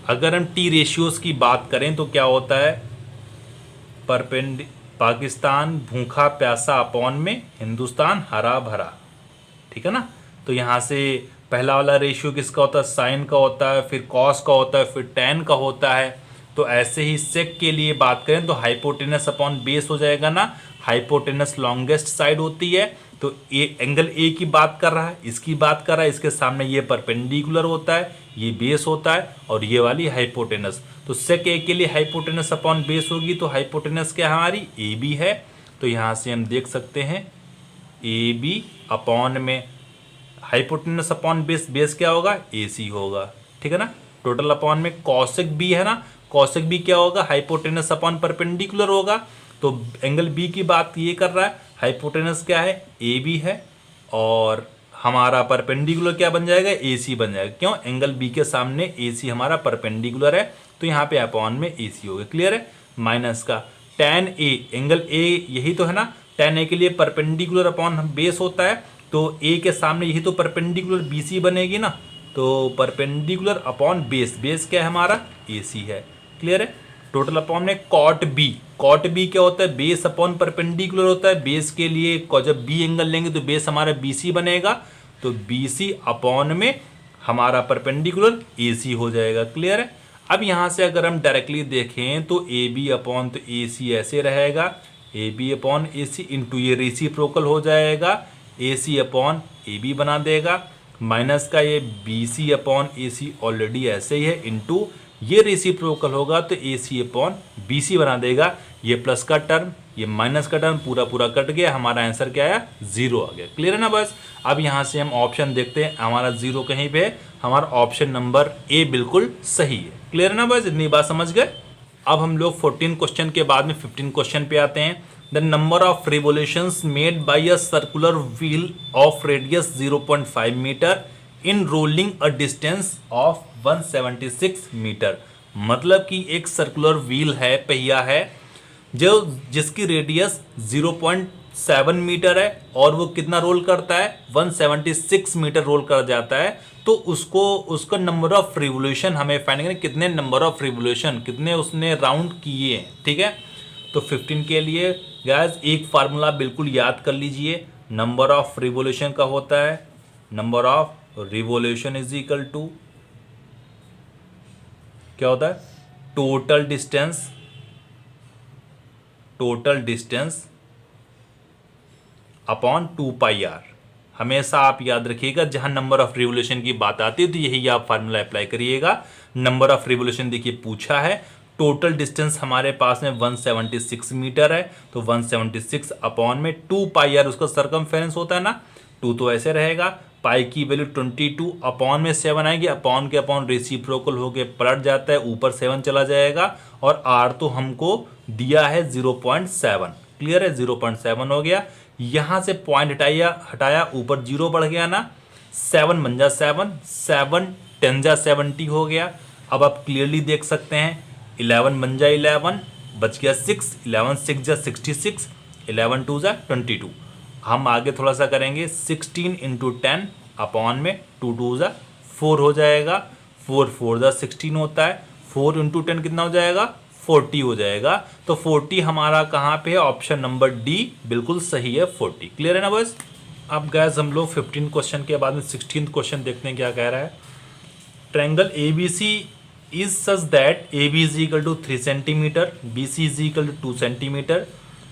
अगर हम टी रेशियोज की बात करें तो क्या होता है? पाकिस्तान भूखा प्यासा अपॉन में हिंदुस्तान हरा भरा। ठीक है ना। तो यहाँ से पहला वाला रेशियो किसका होता है? साइन का होता है, फिर कॉस का होता है, फिर टैन का होता है। तो ऐसे ही सेक के लिए बात करें तो हाइपोटेनस अपॉन बेस हो जाएगा ना। हाइपोटेनस लॉन्गेस्ट साइड होती है। तो ए एंगल ए की बात कर रहा है, इसकी बात कर रहा है, इसके सामने ये परपेंडिकुलर होता है, ये बेस होता है और ये वाली हाइपोटेनस। तो सेक ए के लिए हाइपोटेनस अपॉन बेस होगी, तो हाइपोटेनस क्या हमारी? ए बी है। तो यहाँ से हम देख सकते हैं ए बी अपॉन में हाइपोटेनस अपॉन बेस, बेस क्या होगा? ए सी होगा। ठीक है ना। टोटल अपॉन में कॉसेक बी है ना, कॉसेक बी क्या होगा? हाइपोटेनस अपॉन परपेंडिकुलर होगा। तो एंगल बी की बात ये कर रहा है, हाइपोटेनस क्या है? ए बी है और हमारा परपेंडिकुलर क्या बन जाएगा? ए सी बन जाएगा। क्यों? एंगल बी के सामने ए सी हमारा परपेंडिकुलर है, तो यहाँ पे अपॉन में ए सी हो गया। क्लियर है। माइनस का tan ए, एंगल ए यही तो है ना, tan ए के लिए परपेंडिकुलर अपॉन बेस होता है, तो ए के सामने यही तो परपेंडिकुलर बी सी बनेगी ना, तो परपेंडिकुलर अपॉन बेस, बेस क्या है हमारा ए सी है। क्लियर है। टोटल अपॉन में कॉट बी, कॉट बी क्या होता है बेस अपॉन परपेंडिकुलर होता है। बेस के लिए जब बी एंगल लेंगे तो बेस हमारा बी सी बनेगा, तो बी सी अपॉन में हमारा परपेंडिकुलर ए सी हो जाएगा। क्लियर है। अब यहाँ से अगर हम डायरेक्टली देखें तो ए बी अपॉन तो ए सी ऐसे रहेगा, A B upon A C into ये रेसिप्रोकल हो जाएगा, ए सी अपॉन ए बी बना देगा, माइनस का ये B C upon A C already ऐसे ही है, इंटू ये रेसिप्रोकल होगा तो ए सी अपॉन बी सी बना देगा। ये प्लस का टर्म ये माइनस का टर्म पूरा पूरा कट गया, हमारा आंसर क्या आया 0 आ गया। क्लियर है ना। बस अब यहाँ से हम ऑप्शन देखते हैं, हमारा 0 कहीं पे है, हमारा ऑप्शन नंबर ए बिल्कुल सही है। क्लियर है ना। बस इतनी बात समझ गए। अब हम लोग 14 क्वेश्चन के बाद में 15 क्वेश्चन पे आते हैं। The number of revolutions made by a circular wheel of radius 0.5 metre in rolling a distance of 176 metre. मतलब कि एक सर्कुलर व्हील है, पहिया है, जो जिसकी रेडियस 0.7 मीटर है और वो कितना रोल करता है 176 मीटर रोल कर जाता है। तो उसका नंबर ऑफ रिवोल्यूशन हमें फाइंड करना, कितने नंबर ऑफ रिवोल्यूशन, कितने उसने राउंड किए। ठीक है। तो 15 के लिए गाइस एक फार्मूला बिल्कुल याद कर लीजिए, नंबर ऑफ रिवोल्यूशन का होता है, number of revolution is equal to क्या होता है, टोटल डिस्टेंस अपॉन 2πr। हमेशा आप याद रखिएगा जहां नंबर ऑफ रिवोल्यूशन की बात आती है तो यही आप फार्मूला अप्लाई करिएगा। नंबर ऑफ रिवोल्यूशन देखिए पूछा है, टोटल डिस्टेंस हमारे पास में 176 मीटर है, तो 176 अपॉन में 2πr उसका सरकमफेरेंस होता है ना, 2 तो ऐसे रहेगा, पाई की वैल्यू 22 अपॉन में 7 आएगी, अपॉन के अपॉन रेसिप्रोकल होके पलट जाता है, ऊपर 7 चला जाएगा, और r तो हमको दिया है 0.7। क्लियर है। 0.7 हो गया, यहां से पॉइंट हटाया ऊपर 0 बढ़ गया ना, 7 बन जा 7, 7 10 जा 70 हो गया। अब आप क्लियरली देख सकते हैं 11 बन जा 11, बच गया 6, 11 6 जा 66, 11 2 जा 22। हम आगे थोड़ा सा करेंगे, 16 इंटू 10 अपॉन में 2 2 जा 4 हो जाएगा, 4 4 जा 16 होता है, 4 इंटू 10 कितना हो जाएगा 40 हो जाएगा। तो 40 हमारा कहाँ पे है, ऑप्शन नंबर डी बिल्कुल सही है 40। क्लियर है ना बस। अब गैस हम लोग 15 क्वेश्चन के बाद में 16th क्वेश्चन देखते हैं क्या कह रहा है। Triangle A B C is such that A B is equal to 3 centimetre, B C is equal to 2 centimetre,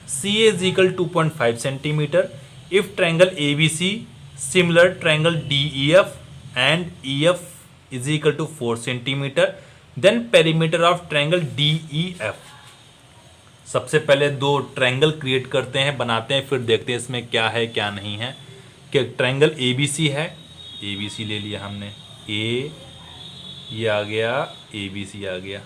C A is equal 2.5 centimetre. If triangle A B C similar triangle D E F and E F is equal to 4 centimetre, then perimeter of triangle D E F. सबसे पहले दो triangle create करते हैं, बनाते हैं, फिर देखते हैं इसमें क्या है क्या नहीं है। कि ट्रायंगल ए बी सी है, ए बी सी ले लिया हमने, ए ये आ गया, ए बी सी आ गया।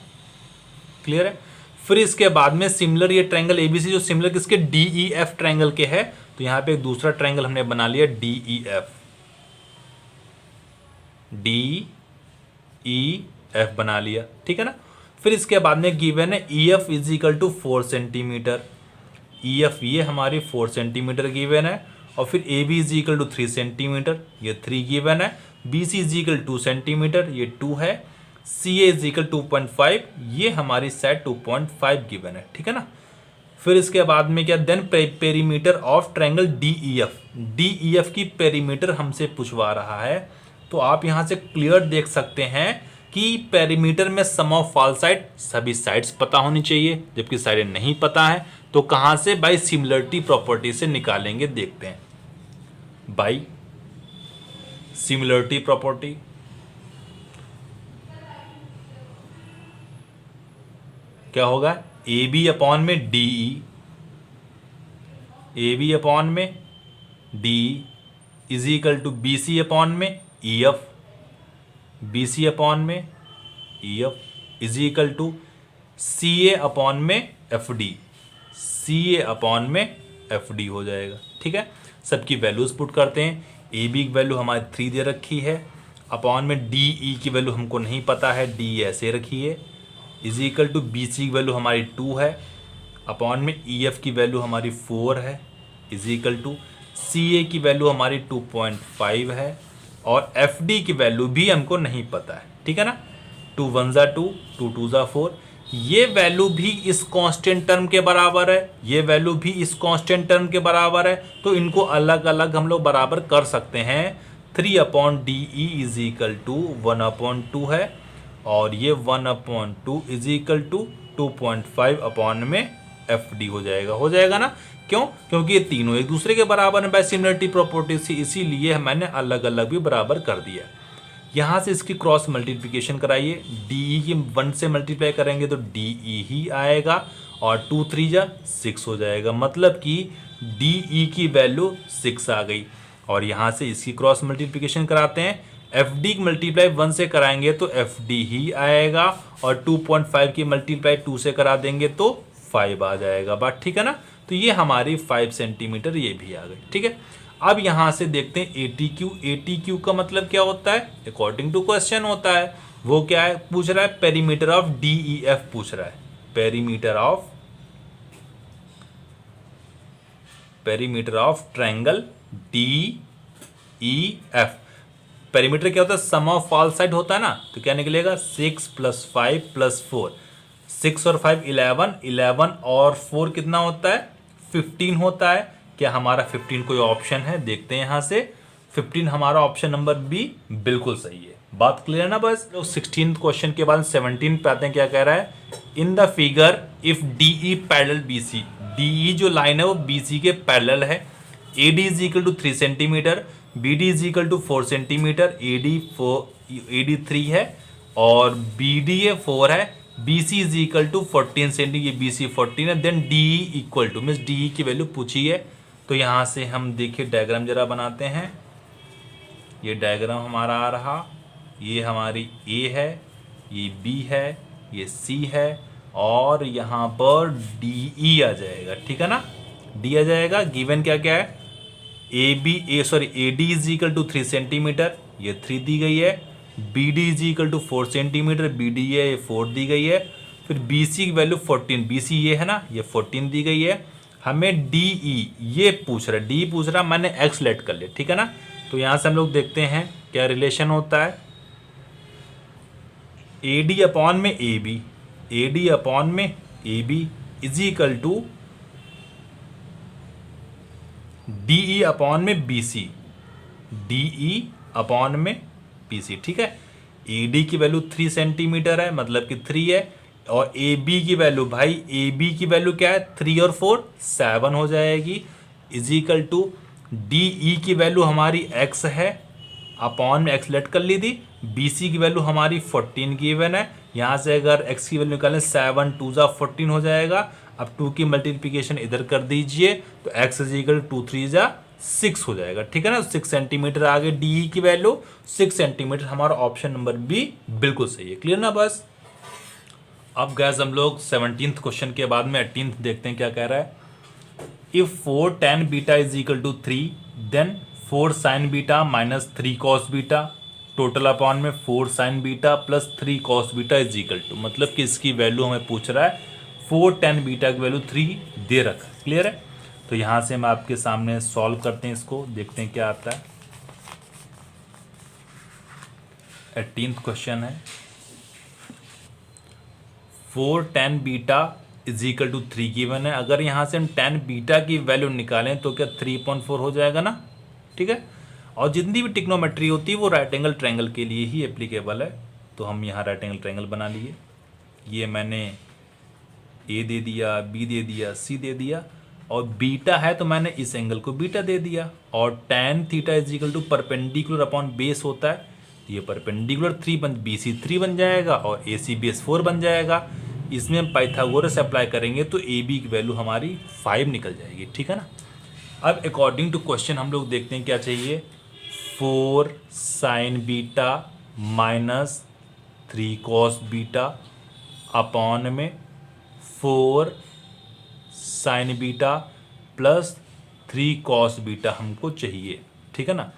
क्लियर है। फिर इसके बाद में सिमिलर ये ट्रायंगल ए बी सी जो सिमिलर किसके डी ई एफ ट्रायंगल के है, तो यहाँ पे एक दूसरा ट्रायंगल हमने बना लिया D E F, D E F बना लिया। ठीक है ना। फिर इसके बाद में गिवन है E F is equal to 4 centimetre, E F ये हमारी 4 सेंटीमीटर गिवन है, और फिर A B is equal to 3 centimetre, ये 3 गिवन है, B C is equal 2 centimetre, ये 2 है, सी ए इज इक्वल 2.5, ये हमारी साइड 2.5 गिवन है। ठीक है ना। फिर इसके बाद में क्या, then perimeter of triangle D E F, D E F की पेरीमीटर हमसे पूछवा रहा है। तो आप यहाँ से क्लियर देख सकते हैं कि पेरीमीटर में सम ऑफ ऑल साइड, सभी साइड्स पता होनी चाहिए, जबकि साइडें नहीं पता है, तो कहाँ से, बाई सिमिलरिटी प्रॉपर्टी से निकालेंगे। देखते हैं बाई सिमिलरिटी प्रॉपर्टी। क्या होगा, ए बी अपॉन में D E, A B upon में D is equal to B C upon में E F, B C upon में E F is equal to C A upon में F D, C A upon में F D हो जाएगा। ठीक है। सबकी वैल्यूज पुट करते हैं, ए बी की वैल्यू हमारी 3 दे रखी है, अपॉन में डी ई की वैल्यू हमको नहीं पता है, डी ऐसे रखी है, is equal to B C की वैल्यू हमारी 2 है, अपॉन में ई एफ की वैल्यू हमारी 4 है, इज इक्वल टू CA की वैल्यू हमारी 2.5 है और FD की वैल्यू भी हमको नहीं पता है, ठीक है ना। 2 1 जा 2, 2 2 जा 4, ये वैल्यू भी इस कांस्टेंट टर्म के बराबर है, ये वैल्यू भी इस कांस्टेंट टर्म के बराबर है, तो इनको अलग अलग हम लोग बराबर कर सकते हैं। 3/DE इज इक्वल टू 1/2 है और ये 1/2 इज इक्वल टू 2.5 अपॉन में FD हो जाएगा ना। क्यों? क्योंकि ये तीनों एक दूसरे के बराबर है बाय सिमिलरिटी प्रॉपर्टी से, इसीलिए मैंने अलग अलग भी बराबर कर दिया। यहाँ से इसकी क्रॉस मल्टीप्लिकेशन कराइए, DE की 1 से मल्टीप्लाई करेंगे तो DE ही आएगा और 2 3 जा 6 हो जाएगा, मतलब कि DE की वैल्यू 6 आ गई। और यहाँ से इसकी क्रॉस मल्टीप्लिकेशन कराते हैं, FD की मल्टीप्लाई 1 से कराएंगे तो FD ही आएगा और 2.5 की मल्टीप्लाई 2 से करा देंगे तो 5 आ जाएगा। बात ठीक है ना। तो ये हमारी 5 सेंटीमीटर ये भी आ गई, ठीक है। अब यहां से देखते हैं ATQ का मतलब क्या होता है, अकॉर्डिंग टू क्वेश्चन होता है। वो क्या है, पूछ रहा है पेरीमीटर ऑफ DEF पूछ रहा है, perimeter of triangle DEF। Perimeter क्या होता है, सम ऑफ ऑल साइड होता है ना, तो क्या निकलेगा 6 + 5 + 4, 6 और 5 11, 11 और 4 कितना होता है 15 होता है। क्या हमारा 15 कोई ऑप्शन है, देखते हैं यहाँ से। 15 हमारा ऑप्शन नंबर बी बिल्कुल सही है। बात क्लियर है ना। बस लोग 16 क्वेश्चन के बाद 17 पे आते हैं। क्या कह रहा है, in the figure if DE parallel BC, DE जो लाइन है वो BC के पैरेलल है। AD is equal to 3 centimetre, BD is equal to 4 centimetre, AD 3 है और BD 4 है, BC is equal to 14 centimetre, ये BC 14 है। Then DE equal to means DE की वैल्यू पूछी है। तो यहाँ से हम देखिए डायग्राम जरा बनाते हैं। ये डायग्राम हमारा आ रहा, ये हमारी A है, ये B है, ये C है और यहाँ पर DE आ जाएगा, ठीक है ना। D आ जाएगा। गिवन क्या क्या है, AD is equal to 3 centimetre, ये 3 दी गई है। BD is equal to 4 centimetre, BD है, ये 4 दी गई है। फिर BC की वैल्यू 14, BC ये है ना, ये 14 दी गई है। हमें DE ये पूछ रहा है, DE पूछ रहा है, मैंने X लेट कर लिया, ठीक है ना। तो यहाँ से हम लोग देखते हैं क्या रिलेशन होता है, AD अपॉन में AB, AD अपॉन में AB is equal to DE upon में BC, DE अपॉन में BC, ठीक है। AD की वैल्यू 3 सेंटीमीटर है, मतलब कि 3 है और AB की वैल्यू, भाई AB की वैल्यू क्या है, 3 और 4 7 हो जाएगी, इज इक्वल टू DE की वैल्यू हमारी X है, अपॉन में X लेट कर ली थी। BC की वैल्यू हमारी 14 गिवन है। यहाँ से अगर X की वैल्यू निकालें 7 2 जा 14 हो जाएगा। अब 2 की मल्टीप्लिकेशन इधर कर दीजिए तो X इज इक्वल 2 3 जा 6 हो जाएगा, ठीक है ना। 6 सेंटीमीटर आगे DE की वैल्यू 6 सेंटीमीटर, हमारा ऑप्शन नंबर बी बिल्कुल सही है। क्लियर ना। बस अब गैस हम लोग 17th क्वेश्चन के बाद में 18th देखते हैं क्या कह रहा है। If 4 tan beta is equal to 3 then 4 sin beta minus 3 cos beta total upon में 4 sin beta plus 3 cos beta is equal to, मतलब कि इसकी वैल्यू हमें पूछ रहा है। 4 tan बीटा की वैल्यू 3 दे रखा है। क्लियर है। तो यहाँ से हम आपके सामने सॉल्व करते हैं, इसको देखते हैं क्या आता है। 18th क्वेश्चन है, 4 tan beta is equal to 3 given है। अगर यहाँ से हम tan बीटा की वैल्यू निकालें तो क्या 3.4 हो जाएगा ना, ठीक है। और जितनी भी टिक्नोमेट्री होती है वो राइट एंगल ट्रायंगल के लिए ही एप्लीकेबल है। तो हम यहाँ राइट एंगल ट्रायंगल बना लिए। ये मैंने A दे दिया, B दे दिया, C दे दिया और बीटा है तो मैंने इस एंगल को बीटा दे दिया। और tan theta is equal to perpendicular upon base होता है, ये परपेंडिकुलर 3 BC 3 बन जाएगा और AC बेस 4 बन जाएगा। इसमें हम पाइथागोरस अप्लाई करेंगे तो AB की वैल्यू हमारी 5 निकल जाएगी, ठीक है ना। अब अकॉर्डिंग टू क्वेश्चन हम लोग देखते हैं क्या चाहिए। 4 sin beta minus 3 cos beta upon में 4 sin beta plus 3 cos beta हमको चाहिए, ठीक है ना।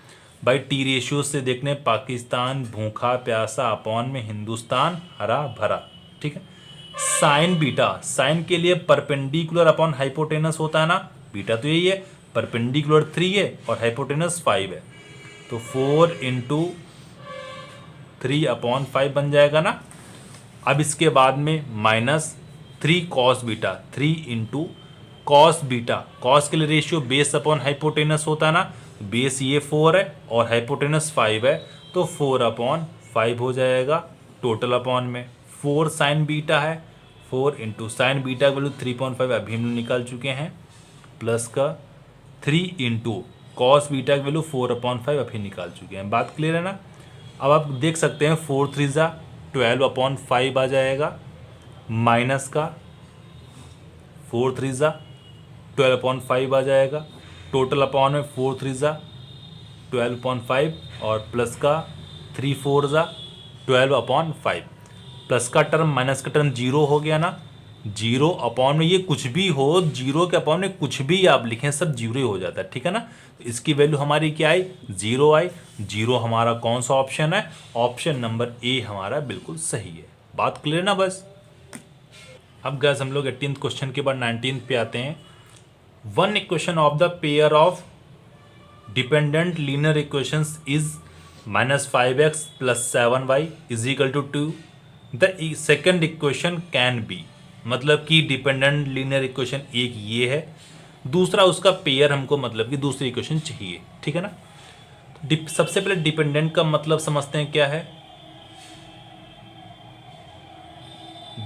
भाई टी रेशियो से देखने, पाकिस्तान भूखा प्यासा अपॉन में हिंदुस्तान हरा भरा, ठीक है। साइन बीटा, साइन के लिए परपेंडिकुलर अपॉन हाइपोटेनस होता है ना, बीटा तो यही है। परपेंडिकुलर 3 है और हाइपोटेनस 5 है, तो 4 इंटू 3/5 बन जाएगा ना। अब इसके बाद में minus 3 cos beta, 3 into cos beta, cos के लिए रेशियो बेस अपॉन हाइपोटेनस होता है ना, बेस ये 4 है और हाइपोटेनस 5 है, तो 4/5 हो जाएगा। टोटल अपॉन में 4 साइन बीटा है, 4 इंटू साइन बीटा की वैल्यू 3.5 अभी हम निकाल चुके हैं, प्लस का 3 इंटू कॉस बीटा की वैल्यू 4/5 अभी निकाल चुके हैं। बात क्लियर है ना। अब आप देख सकते हैं 4 3 12/5 आ जाएगा, माइनस का 4 3 12/5 आ जाएगा, टोटल अपॉन में 4 3 12/5 और प्लस का 3 4 12/5। प्लस का टर्म माइनस का टर्म जीरो हो गया ना, जीरो अपॉन में ये कुछ भी हो, जीरो के अपॉन में कुछ भी आप लिखें सब जीरो ही हो जाता है, ठीक है ना। तो इसकी वैल्यू हमारी क्या आई, 0 आई। 0 हमारा कौन सा ऑप्शन है, ऑप्शन नंबर ए हमारा बिल्कुल सही है। बात क्लियर ना बस। अब गैस हम लोग 18th क्वेश्चन के बाद 19th पे आते हैं। One equation of the pair of dependent linear equations is -5x + 7y = 2। The second equation can be, मतलब कि डिपेंडेंट लीनियर इक्वेशन एक ये है, दूसरा उसका पेयर हमको मतलब कि दूसरी इक्वेशन चाहिए, ठीक है ना। सबसे पहले डिपेंडेंट का मतलब समझते हैं क्या है।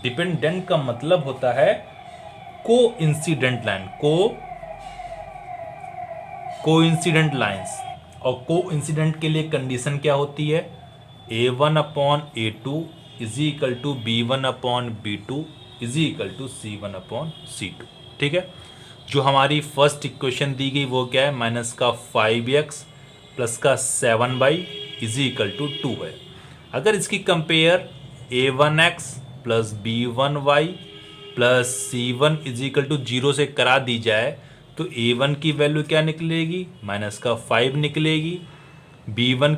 डिपेंडेंट का मतलब होता है को इंसिडेंट लाइंस, और को इंसिडेंट के लिए कंडीशन क्या होती है, A1/A2 = B1/B2 = C1/C2, ठीक है। जो हमारी फर्स्ट इक्वेशन दी गई वो क्या है, -5x + 7y = 2 है। अगर इसकी कंपेयर A1x + B1y + C1 = 0 से करा दी जाए तो A1 की वैल्यू क्या निकलेगी, -5 निकलेगी, B1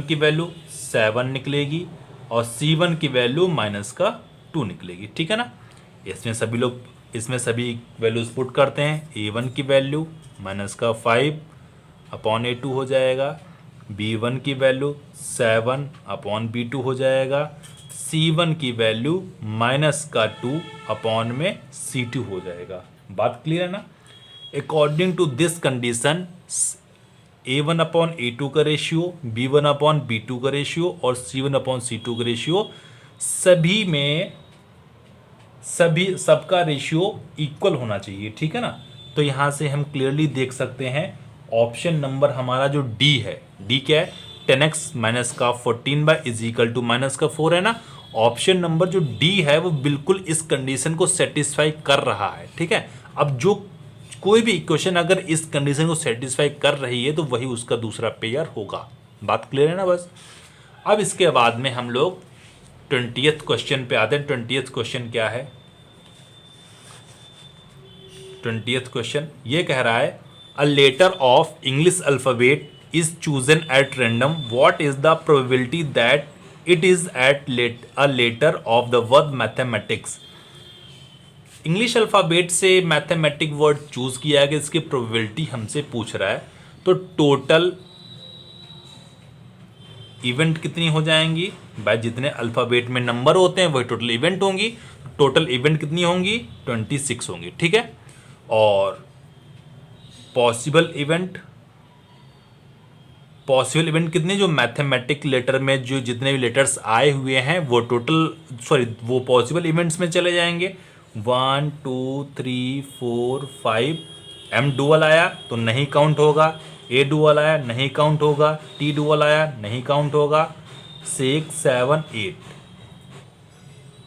की वैल्यू 7 निकलेगी और C1 की वैल्यू -2 निकलेगी, ठीक है ना। इसमें सभी वैल्यूज पुट करते हैं। A1 की वैल्यू -5/A2 हो जाएगा, B1 की वैल्यू 7/B2 हो जाएगा, C1 की वैल्यू -2/C2 हो जाएगा। बात क्लियर है ना। According to this condition A1/A2 का रेशियो, B1/B2 का रेशियो और C1/C2 का रेशियो सबका रेशियो इक्वल होना चाहिए, ठीक है ना। तो यहाँ से हम क्लियरली देख सकते हैं ऑप्शन नंबर हमारा जो डी है, डी क्या है, 10x - 14y = -4 है ना। ऑप्शन नंबर जो डी है वो बिल्कुल इस कंडीशन को सेटिस्फाई कर रहा है, ठीक है। अब जो कोई भी इक्वेशन अगर इस कंडीशन को सेटिस्फाई कर रही है तो वही उसका दूसरा पेयर होगा। बात क्लियर है ना बस। अब इसके बाद में हम लोग 20th क्वेश्चन पे आते हैं। 20th क्वेश्चन क्या है, 20th क्वेश्चन ये कह रहा है a letter of English alphabet is chosen at random, what is the probability that it is at a letter of the word mathematics. English alphabet से मैथमेटिक वर्ड चूज किया गया, इसकी प्रोबेबिलिटी हमसे पूछ रहा है। तो टोटल इवेंट कितनी हो जाएंगी भाई, जितने अल्फ़ाबेट में नंबर होते हैं वही टोटल इवेंट होंगी। टोटल इवेंट कितनी होंगी, 26 होंगी, ठीक है। और पॉसिबल इवेंट कितने, जो मैथमेटिक लेटर में जो जितने भी लेटर्स आए हुए हैं वो वो पॉसिबल इवेंट्स में चले जाएंगे। 1 2 3 4 5, M डुअल आया तो नहीं काउंट होगा, A डुअल आया नहीं काउंट होगा, T डुअल आया नहीं काउंट होगा, 6 7 8,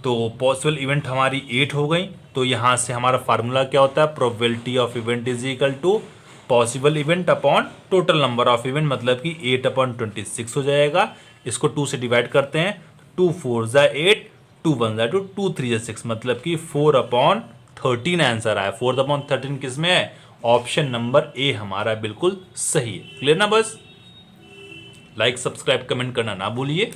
तो पॉसिबल इवेंट हमारी 8 हो गई। तो यहाँ से हमारा फार्मूला क्या होता है, probability of event is equal to possible event upon total number of event, मतलब कि 8/26 हो जाएगा। इसको 2 से डिवाइड करते हैं, 2 4 = 8, 2 1 = 2, 2 3 = 6, मतलब कि 4/13 आंसर आया। 4/13 किस में है, ऑप्शन नंबर ए हमारा बिल्कुल सही है। क्लियर ना बस। लाइक सब्सक्राइब कमेंट करना ना भूलिए।